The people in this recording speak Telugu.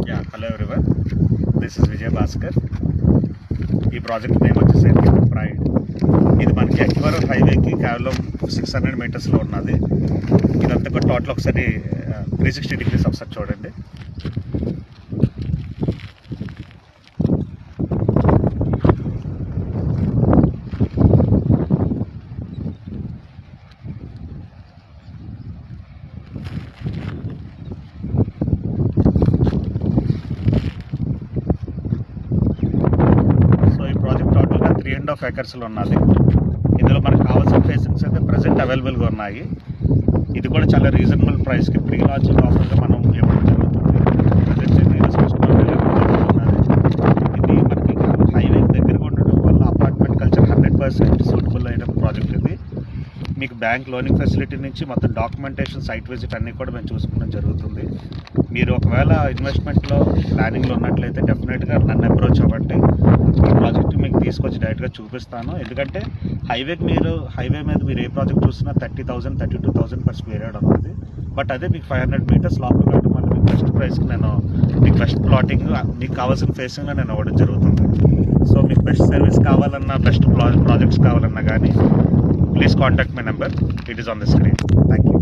Hello everyone, this is Vijay Bhaskar. ఈ ప్రాజెక్ట్ నేమ్ వచ్చేసరికి ప్రైడ్. ఇది మనకి అక్కివరం హైవేకి కేవలం 600 మీటర్స్లో ఉన్నది. ఇదంతా కూడా టోటల్ ఒకసారి 360 డిగ్రీస్ ఒకసారి చూడండి. సో ఈ ప్రాజెక్ట్ టోటల్గా 3.5 acres ఉన్నది. ఇందులో మనకు కావాల్సిన ఫేసింగ్స్ అయితే ప్రజెంట్ అవైలబుల్గా ఉన్నాయి. ఇది కూడా చాలా రీజనబుల్ ప్రైస్కి ప్రీ లాంచింగ్ ఆఫర్గా మనం ఇవ్వడం జరుగుతుంది. ప్రజెంట్ ఉన్నది. ఇది మనకి హైవే దగ్గరగా ఉండడం వల్ల అపార్ట్మెంట్ కల్చర్ 100% సూటబుల్ అయిన ప్రాజెక్ట్ ఇది. మీకు బ్యాంక్ లోనింగ్ ఫెసిలిటీ నుంచి మొత్తం డాక్యుమెంటేషన్, సైట్ విజిట్ అన్నీ కూడా మేము చూసుకోవడం జరుగుతుంది. మీరు ఒకవేళ ఇన్వెస్ట్మెంట్లో ప్లానింగ్లో ఉన్నట్లయితే డెఫినెట్గా నన్ను అప్రోచ్ అవ్వండి. ఈ ప్రాజెక్ట్ మీకు తీసుకొచ్చి డైరెక్ట్గా చూపిస్తాను. ఎందుకంటే హైవే మీద మీరు ఏ ప్రాజెక్ట్ చూసినా 30,000 32,000 per square yard ఉన్నది. బట్ అదే మీకు 500 మీటర్స్ లోపల కావడం వల్ల మీకు బెస్ట్ ప్రైస్కి మీకు బెస్ట్ ప్లాటింగ్, మీకు కావాల్సిన ఫేసింగ్లో నేను అవ్వడం జరుగుతుంది. సో మీకు బెస్ట్ సర్వీస్ కావాలన్నా, బెస్ట్ ప్రాజెక్ట్స్ కావాలన్నా కానీ please contact my number. It is on the screen. Thank you.